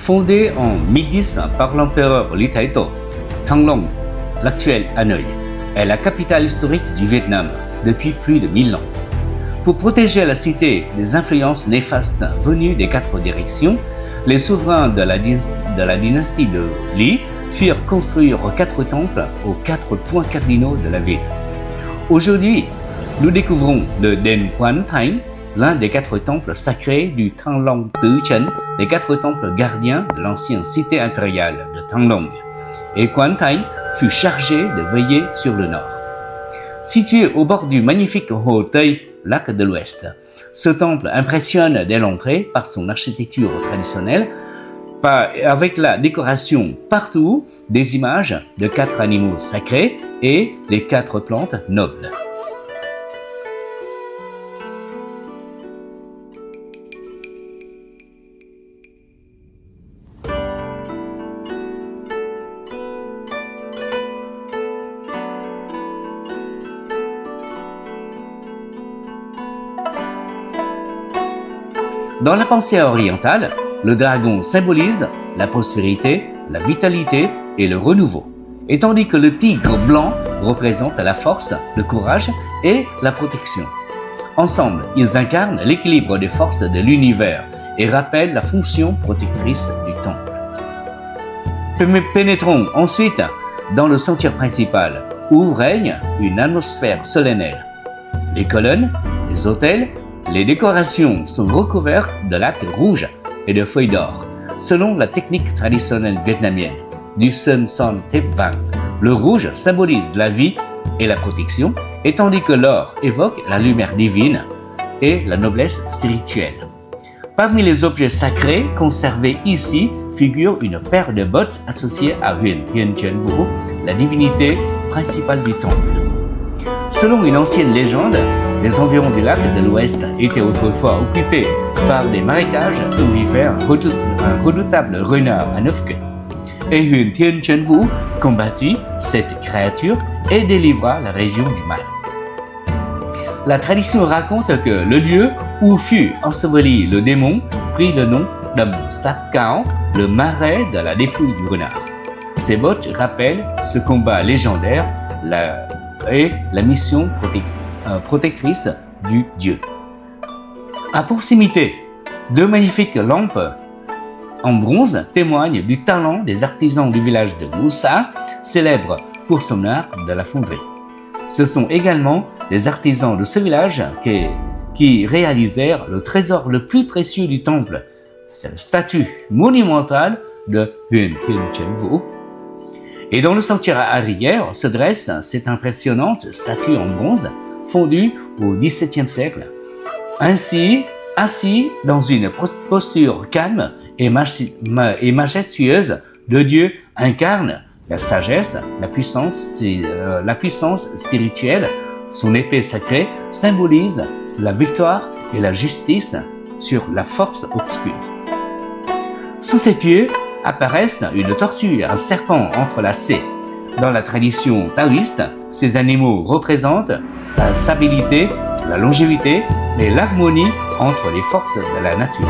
Fondée en 1010 par l'empereur Ly Thái Tổ, Thăng Long, l'actuel Hanoï, est la capitale historique du Vietnam depuis plus de 1000 ans. Pour protéger la cité des influences néfastes venues des quatre directions, les souverains de la dynastie de Ly firent construire 4 temples aux 4 points cardinaux de la ville. Aujourd'hui, nous découvrons le Den Quan Thánh, l'un des 4 temples sacrés du Thăng Long Tứ Trấn, les 4 temples gardiens de l'ancienne cité impériale de Thăng Long. Et Quan Thánh fut chargé de veiller sur le nord. Situé au bord du magnifique Hồ Tây, lac de l'Ouest, ce temple impressionne dès l'entrée par son architecture traditionnelle, avec la décoration partout des images de 4 animaux sacrés et les 4 plantes nobles. Dans la pensée orientale, le dragon symbolise la prospérité, la vitalité et le renouveau, et tandis que le tigre blanc représente la force, le courage et la protection. Ensemble, ils incarnent l'équilibre des forces de l'univers et rappellent la fonction protectrice du temple. Pénétrons ensuite dans le sanctuaire principal, où règne une atmosphère solennelle. Les colonnes, les autels, les décorations sont recouvertes de lacs rouges et de feuilles d'or, selon la technique traditionnelle vietnamienne du Sơn Son Thep Vàng. Le rouge symbolise la vie et la protection, et tandis que l'or évoque la lumière divine et la noblesse spirituelle. Parmi les objets sacrés conservés ici figure une paire de bottes associée à Huyền Thiên Trấn Vũ, la divinité principale du temple. Selon une ancienne légende, les environs du lac de l'Ouest étaient autrefois occupés par des marécages où vivait un redoutable renard à 9 queues. Et Huyền Thiên Trấn Vũ combattit cette créature et délivra la région du mal. La tradition raconte que le lieu où fut enseveli le démon prit le nom d'Am Sac Cao, le marais de la dépouille du renard. Ces bottes rappellent ce combat légendaire et la mission protectrice du dieu. À proximité, 2 magnifiques lampes en bronze témoignent du talent des artisans du village de Moussa, célèbre pour son art de la fonderie. Ce sont également les artisans de ce village qui réalisèrent le trésor le plus précieux du temple, c'est la statue monumentale de Huyền Thiên Trấn Vũ. Et dans le sanctuaire arrière se dresse cette impressionnante statue en bronze fondue au XVIIe siècle. Ainsi, assis dans une posture calme et majestueuse, le Dieu incarne la sagesse, la puissance spirituelle. Son épée sacrée symbolise la victoire et la justice sur la force obscure. Sous ses pieds apparaissent une tortue et un serpent entrelacés. Dans la tradition taoïste, ces animaux représentent la stabilité, la longévité et l'harmonie entre les forces de la nature.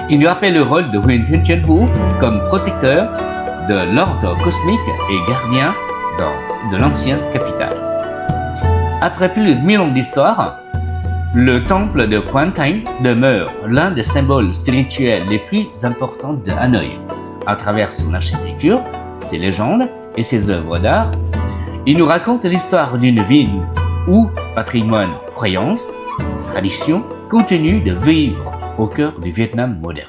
Il rappelle le rôle de Huyền Thiên Trấn Vũ comme protecteur de l'ordre cosmique et gardien de l'ancienne capitale. Après plus de 1000 ans d'histoire, le temple de Quan Thánh demeure l'un des symboles spirituels les plus importants de Hanoï. À travers son architecture, ses légendes et ses œuvres d'art, il nous raconte l'histoire d'une ville où patrimoine, croyance, tradition continuent de vivre au cœur du Vietnam moderne.